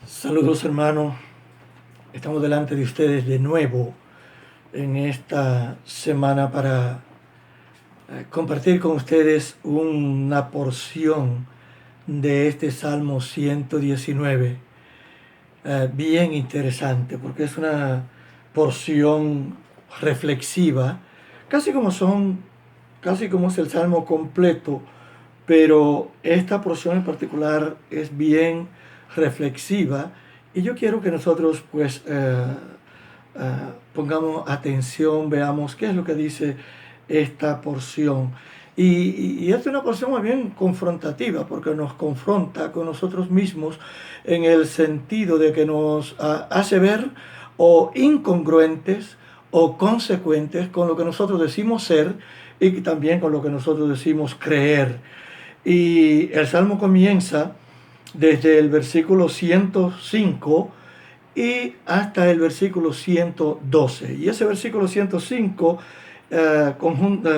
Saludos hermanos, estamos delante de ustedes de nuevo en esta semana para compartir con ustedes una porción de este Salmo 119, bien interesante porque es una porción reflexiva, casi como es el Salmo completo, pero esta porción en particular es bien reflexiva y yo quiero que nosotros pues pongamos atención, veamos qué es lo que dice esta porción. Y es una porción muy bien confrontativa porque nos confronta con nosotros mismos en el sentido de que nos hace ver o incongruentes o consecuentes con lo que nosotros decimos ser y también con lo que nosotros decimos creer. Y el Salmo comienza desde el versículo 105 y hasta el versículo 112. Y ese versículo 105,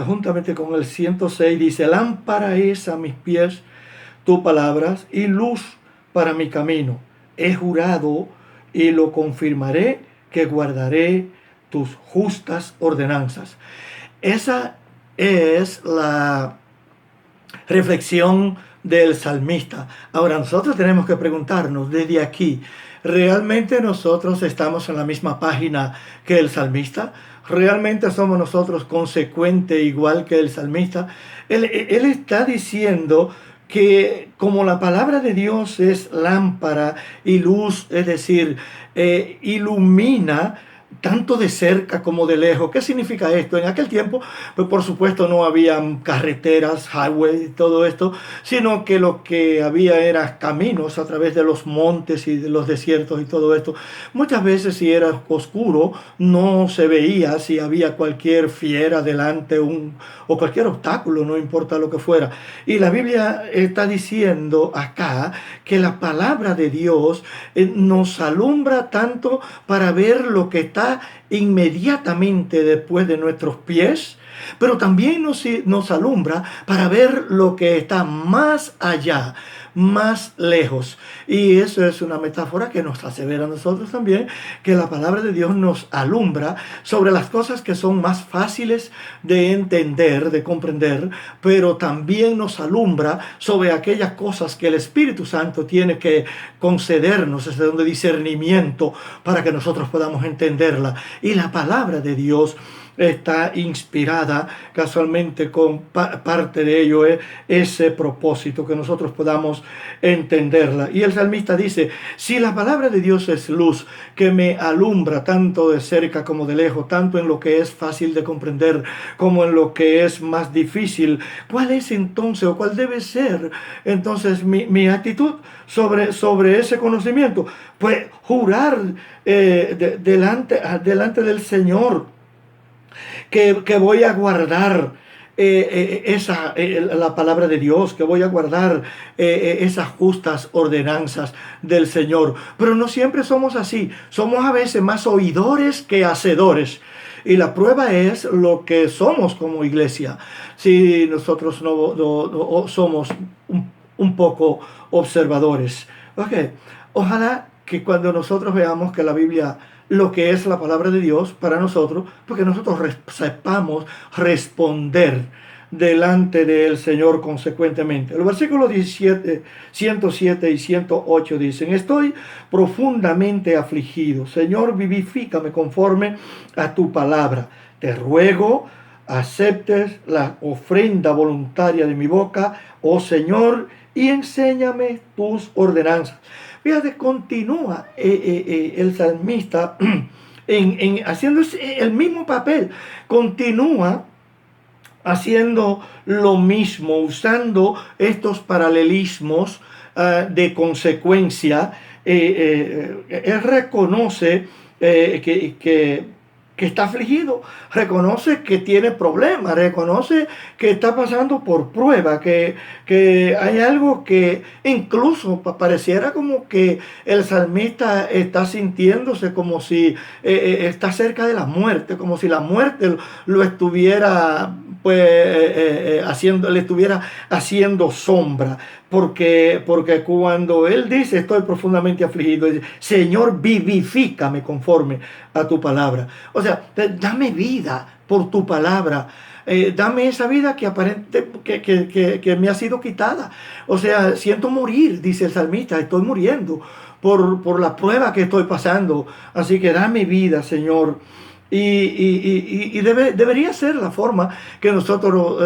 juntamente con el 106, dice: lámpara es a mis pies tus palabras y luz para mi camino. He jurado y lo confirmaré, que guardaré tus justas ordenanzas. Esa es la reflexión del salmista. Ahora nosotros tenemos que preguntarnos desde aquí, ¿realmente nosotros estamos en la misma página que el salmista? ¿Realmente somos nosotros consecuentes igual que el salmista? Él está diciendo que como la palabra de Dios es lámpara y luz, es decir, ilumina tanto de cerca como de lejos. ¿Qué significa esto? En aquel tiempo, pues por supuesto no había carreteras, highway, todo esto, sino que lo que había era caminos a través de los montes y de los desiertos y todo esto. Muchas veces si era oscuro no se veía si había cualquier fiera delante o cualquier obstáculo, no importa lo que fuera. Y la Biblia está diciendo acá que la palabra de Dios nos alumbra tanto para ver lo que está inmediatamente después de nuestros pies, pero también nos alumbra para ver lo que está más allá, más lejos. Y eso es una metáfora que nos hace ver a nosotros también que la palabra de Dios nos alumbra sobre las cosas que son más fáciles de entender, de comprender, pero también nos alumbra sobre aquellas cosas que el Espíritu Santo tiene que concedernos desde donde discernimiento para que nosotros podamos entenderla. Y la palabra de Dios está inspirada casualmente con parte de ello es ese propósito, que nosotros podamos entenderla. Y el salmista dice: si la palabra de Dios es luz que me alumbra tanto de cerca como de lejos, tanto en lo que es fácil de comprender como en lo que es más difícil, ¿cuál es entonces o cuál debe ser entonces mi actitud sobre ese conocimiento? Pues jurar delante del Señor que voy a guardar la palabra de Dios, que voy a guardar esas justas ordenanzas del Señor. Pero no siempre somos así, somos a veces más oidores que hacedores. Y la prueba es lo que somos como iglesia. Si nosotros no somos un poco observadores. Okay. Ojalá que cuando nosotros veamos que la Biblia, lo que es la palabra de Dios para nosotros, porque nosotros sepamos responder delante del Señor consecuentemente. Los versículos 17, 107 y 108 dicen: estoy profundamente afligido. Señor, vivifícame conforme a tu palabra. Te ruego, aceptes la ofrenda voluntaria de mi boca, oh Señor, y enséñame tus ordenanzas. Fíjate, continúa el salmista haciendo el mismo papel, continúa haciendo lo mismo, usando estos paralelismos de consecuencia. Él reconoce que está afligido, reconoce que tiene problemas, reconoce que está pasando por prueba, que hay algo que incluso pareciera como que el salmista está sintiéndose como si está cerca de la muerte, como si la muerte lo estuviera pues le estuviera haciendo sombra, porque cuando él dice estoy profundamente afligido, dice, Señor, vivifícame conforme a tu palabra. O sea, dame vida por tu palabra. Dame esa vida que me ha sido quitada. O sea, siento morir, dice el salmista, estoy muriendo por la prueba que estoy pasando. Así que dame vida, Señor. Debería ser la forma que nosotros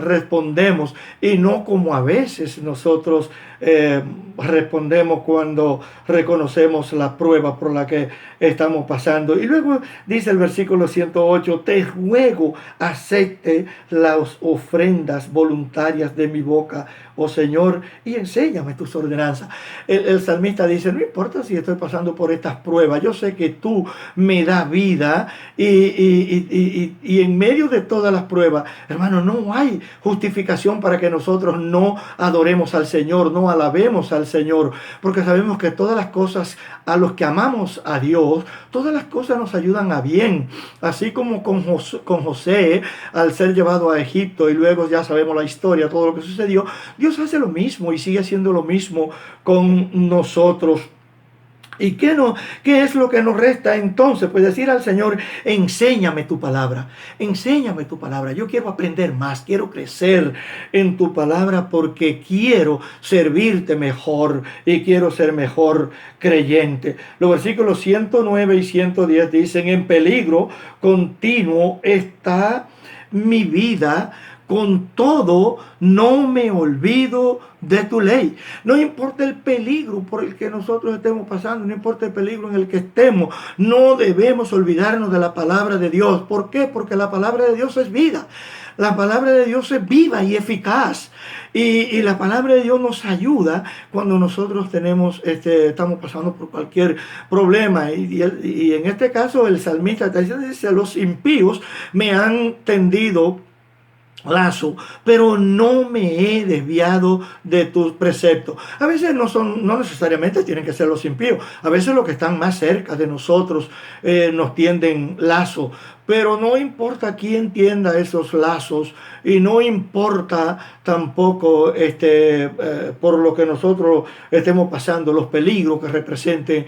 respondemos, y no como a veces nosotros respondemos cuando reconocemos la prueba por la que estamos pasando. Y luego dice el versículo 108, te ruego acepte las ofrendas voluntarias de mi boca, oh Señor, y enséñame tus ordenanzas. El salmista dice, no importa si estoy pasando por estas pruebas, yo sé que tú me das vida, y en medio de todas las pruebas, hermano, no hay justificación para que nosotros no adoremos al Señor, no alabemos al Señor, porque sabemos que todas las cosas, a los que amamos a Dios, todas las cosas nos ayudan a bien. Así como con José, al ser llevado a Egipto, y luego ya sabemos la historia, todo lo que sucedió, Dios hace lo mismo y sigue haciendo lo mismo con nosotros. ¿Y qué es lo que nos resta entonces? Pues decir al Señor, enséñame tu palabra, enséñame tu palabra. Yo quiero aprender más, quiero crecer en tu palabra, porque quiero servirte mejor y quiero ser mejor creyente. Los versículos 109 y 110 dicen, en peligro continuo está mi vida, con todo no me olvido de tu ley. No importa el peligro por el que nosotros estemos pasando, no importa el peligro en el que estemos, no debemos olvidarnos de la palabra de Dios. ¿Por qué? Porque la palabra de Dios es vida. La palabra de Dios es viva y eficaz. Y la palabra de Dios nos ayuda cuando nosotros estamos pasando por cualquier problema. Y en este caso el salmista dice, los impíos me han tendido lazo, pero no me he desviado de tus preceptos. A veces no necesariamente tienen que ser los impíos. A veces los que están más cerca de nosotros nos tienden lazo. Pero no importa quién tienda esos lazos, y no importa tampoco por lo que nosotros estemos pasando, los peligros que representen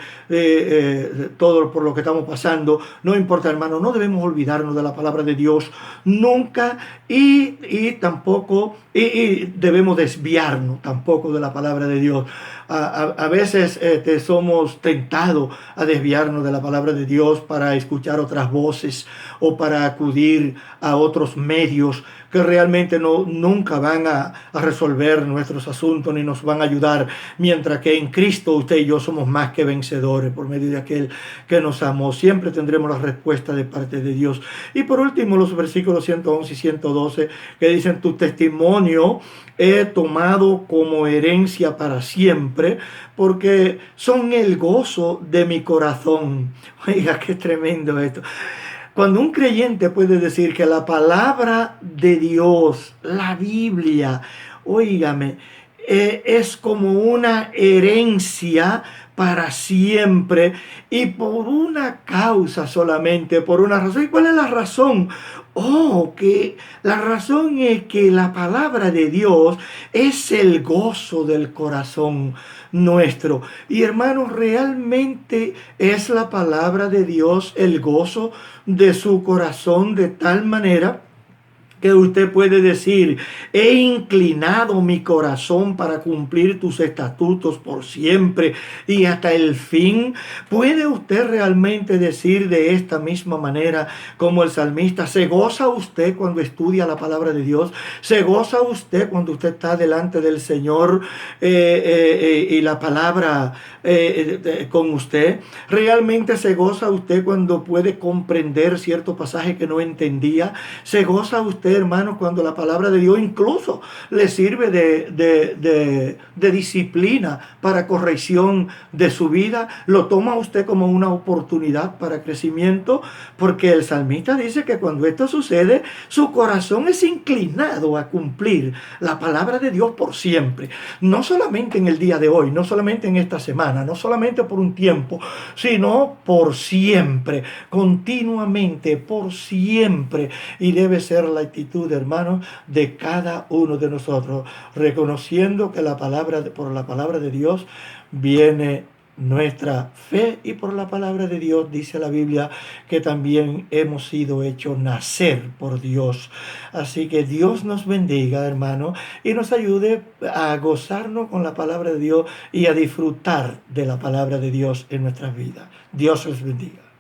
todo por lo que estamos pasando. No importa, hermano, no debemos olvidarnos de la palabra de Dios nunca, y tampoco debemos desviarnos tampoco de la palabra de Dios. A veces somos tentados a desviarnos de la palabra de Dios para escuchar otras voces o para acudir a otros medios que realmente nunca van a resolver nuestros asuntos ni nos van a ayudar, mientras que en Cristo usted y yo somos más que vencedores por medio de aquel que nos amó. Siempre tendremos la respuesta de parte de Dios. Y por último, los versículos 111 y 112 que dicen, tu testimonio he tomado como herencia para siempre, porque son el gozo de mi corazón. Oiga, qué tremendo esto. Cuando un creyente puede decir que la palabra de Dios, la Biblia, óigame, es como una herencia para siempre, y por una causa solamente, por una razón. ¿Y cuál es la razón? Que la razón es que la palabra de Dios es el gozo del corazón nuestro. Y hermanos, realmente es la palabra de Dios el gozo de su corazón, de tal manera que usted puede decir, he inclinado mi corazón para cumplir tus estatutos por siempre y hasta el fin. ¿Puede usted realmente decir de esta misma manera como el salmista? ¿Se goza usted cuando estudia la palabra de Dios? ¿Se goza usted cuando usted está delante del Señor y la palabra con usted? ¿Realmente se goza usted cuando puede comprender cierto pasaje que no entendía? ¿Se goza usted, hermano, cuando la palabra de Dios incluso le sirve de disciplina para corrección de su vida? ¿Lo toma usted como una oportunidad para crecimiento? Porque el salmista dice que cuando esto sucede, su corazón es inclinado a cumplir la palabra de Dios por siempre. No solamente en el día de hoy, no solamente en esta semana, no solamente por un tiempo, sino por siempre, continuamente, por siempre. Y debe ser la actitud actitud, hermanos, de cada uno de nosotros, reconociendo que por la palabra de Dios viene nuestra fe, y por la palabra de Dios dice la Biblia que también hemos sido hechos nacer por Dios. Así que Dios nos bendiga, hermano, y nos ayude a gozarnos con la palabra de Dios y a disfrutar de la palabra de Dios en nuestras vidas. Dios les bendiga.